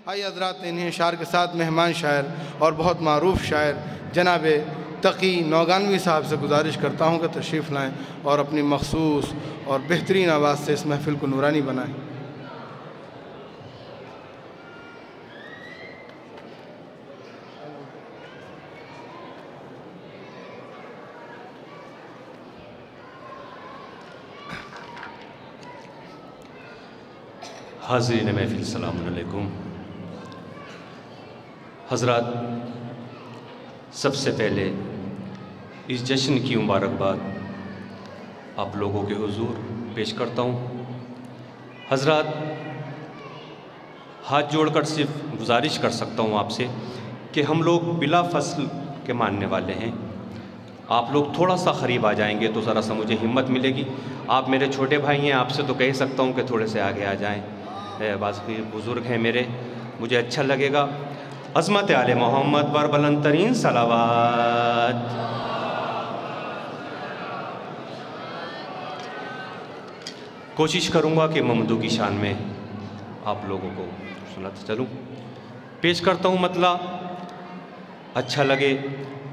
आइए हज़रात, इन्हीं अशार के साथ मेहमान शायर और बहुत मारूफ शायर जनाब तकी नौगानवी साहब से गुजारिश करता हूँ कि तशरीफ़ लाएँ और अपनी मखसूस और बेहतरीन आवाज़ से इस महफ़िल को नूरानी बनाएँ। हाज़रीन महफ़िल, सलाम अलैकुम। हज़रात, सबसे पहले इस जश्न की मुबारकबाद आप लोगों के हुजूर पेश करता हूँ। हज़रात, हाथ जोड़कर सिर्फ गुजारिश कर सकता हूँ आपसे कि हम लोग बिला फसल के मानने वाले हैं। आप लोग थोड़ा सा करीब आ जाएंगे तो ज़रा सा मुझे हिम्मत मिलेगी। आप मेरे छोटे भाई हैं, आपसे तो कह सकता हूँ कि थोड़े से आगे आ जाएँ। बाकी बुज़ुर्ग हैं मेरे, मुझे अच्छा लगेगा। अज़मत आले मोहम्मद पर बुलंद तरीन सलावत। कोशिश करूँगा कि ममदू की शान में आप लोगों को सुनाते चलूँ। पेश करता हूँ मतला, अच्छा लगे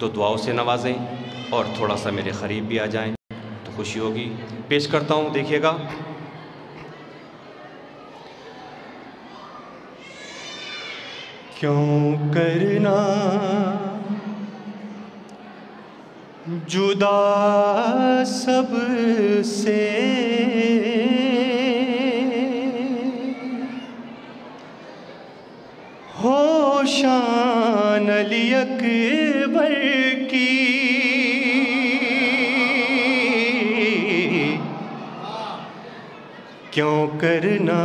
तो दुआओं से नवाजें और थोड़ा सा मेरे करीब भी आ जाएं तो खुशी होगी। पेश करता हूँ, देखिएगा। क्यों करना जुदा सबसे, हो शान अली अकबर की, क्यों करना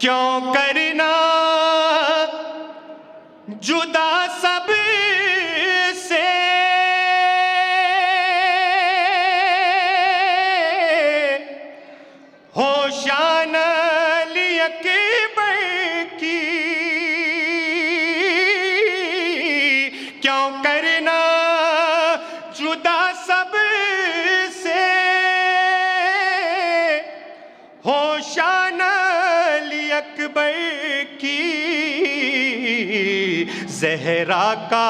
क्यों करना जुदा सब से, हो शान अली अकबर की, क्यों करना जुदा सब से, हो शान अकबर की। ज़हरा का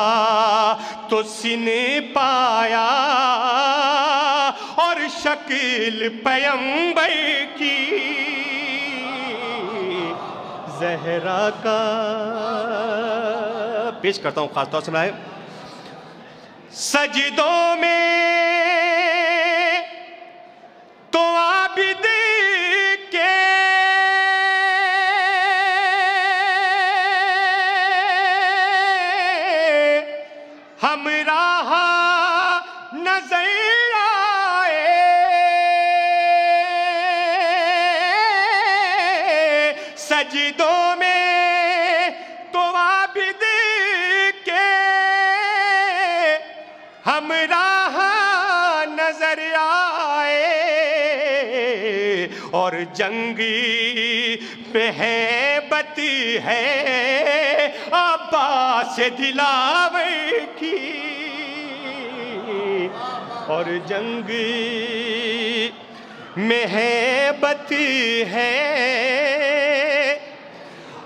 तो सीने पाया और शक्ल पैगंबर की, ज़हरा का। पेश करता हूँ खास तौर से मैं सजदों में तो आबिद हमराह नजर आए, सजदों में तो आबिद के हमराह नजर आए, और जंगी पे हैबत है अब्बास दिलावर की, और जंग में हैबत है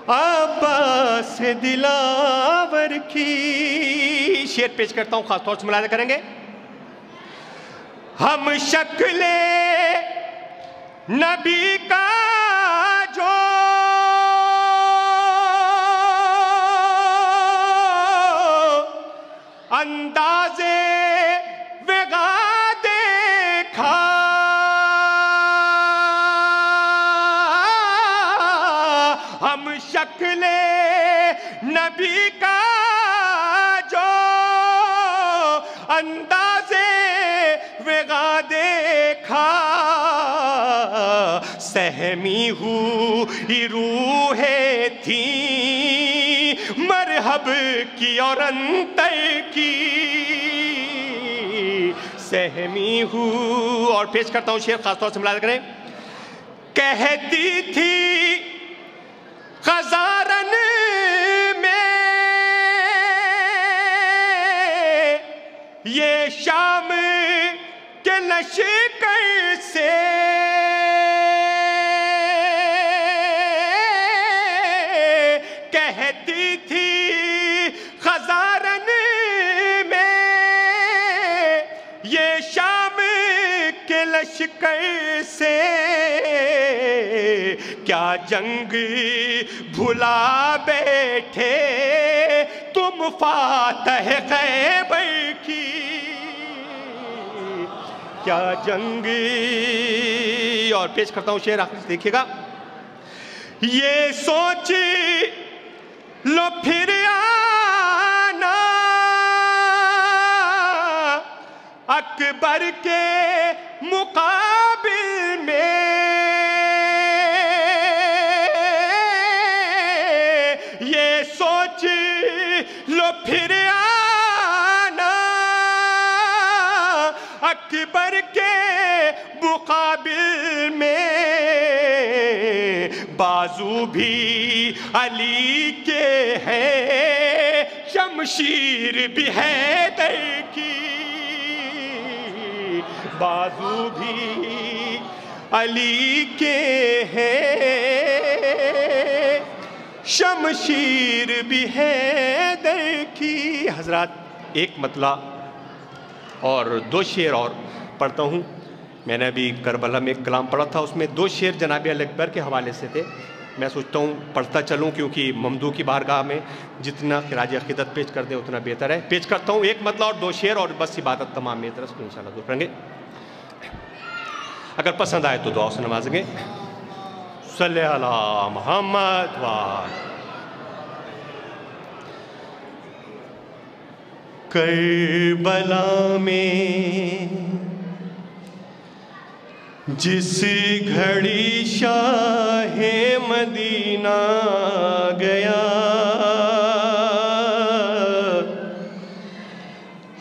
अब्बास दिलावर की। शेर पेश करता हूँ, खास तौर से मुलाहिजा करेंगे। हम शक्ले नबी का जो अंदाज़े वेगा देखा, हम शक्ले नबी का जो अंदाज़े वेगा देखा, सहमी हुई रूहें थी मरहब की और अंतर की, सहमी हूँ। और पेश करता हूँ शेर, खासतौर से मुलाहिजा करें। कहती थी खजारन में ये शाम लश्कर से कहती थी खजारन में, ये शाम के लश्कर से क्या जंग भुला बैठे तुम फातह खैबर की, क्या जंग। और पेश करता हूं शेर, आखिर देखिएगा। ये सोच लो फिर आना अकबर के मुकाबिल में, ये सोच लो फिर आना अकबर के मुकाबिल में, बाजू भी अली के हैं शमशीर भी हैदर की, बाजू भी अली के हैं शमशीर भी हैदर की। हजरात एक मतला और दो शेर और पढ़ता हूँ। मैंने अभी करबला में एक कलाम पढ़ा था, उसमें दो शेर जनाब अकबर के हवाले से थे। मैं सोचता हूँ पढ़ता चलूँ, क्योंकि ममदू की बारगाह में जितना खिराज अक़ीदत पेश कर दे उतना बेहतर है। पेश करता हूँ एक मतला और दो शेर, और बस इबादत तमाम मेरी तरफ से इंशाअल्लाह दुआ करेंगे। अगर पसंद आए तो दुआ से नवाजेंगे। सल्ले अला मुहम्मद व करबला में जिस घड़ी शाहे मदीना गया,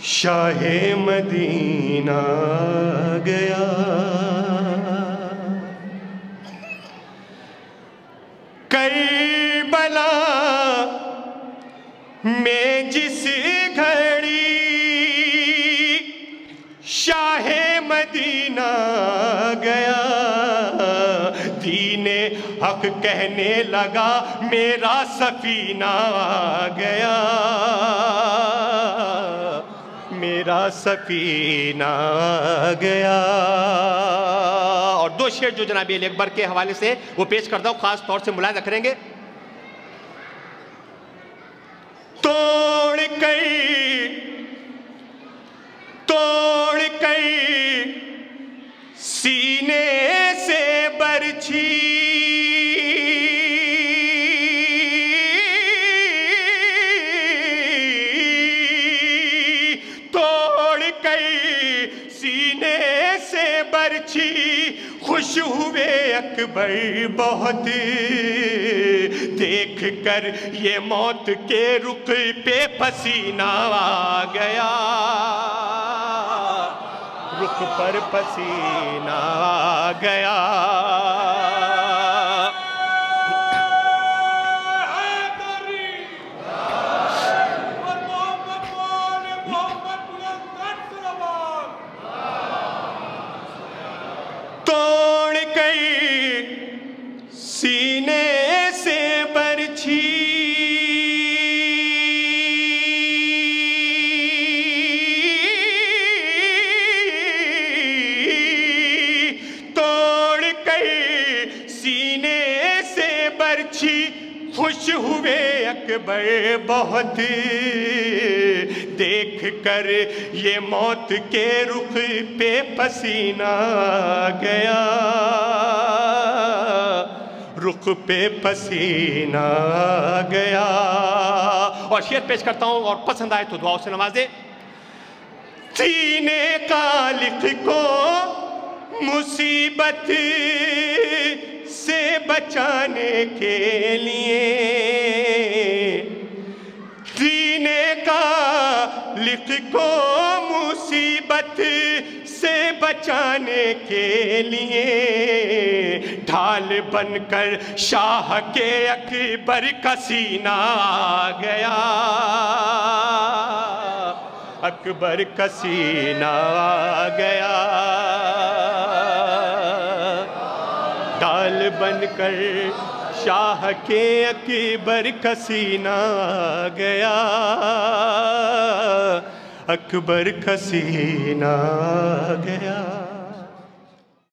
शाहे मदीना गया, करबला में जिस घड़ी शाहे मदीना गया, दीने हक कहने लगा मेरा सफीना गया, मेरा सफीना गया। और दो शेर जो जनाब अकबर के हवाले से वो पेश करता हूँ, खास तौर से मुलाहिजा करेंगे। तोड़ कर सीने से बरछी, तोड़ कर सीने से बरछी, खुश हुए अकबर बहुत देख कर ये मौत के रुख पे पसीना आ गया, रुख पर पसीना आ गया। तोड़ कर सीने से बरछी, खुश हुए अकबर बहुत देख कर ये मौत के रुख पे पसीना आ गया, रुख पे पसीना आ गया। और शेर पेश करता हूँ, और पसंद आए तो दुआओं से नवाजे। सीने कालिक को मुसीबत से बचाने के लिए, सीने का लिख को मुसीबत से बचाने के लिए, ढाल बनकर शाह के अकबर का सीना आ गया, अकबर का सीना आ गया। ढाल बनकर शाह के अकबर का सीना गया, अकबर का सीना गया।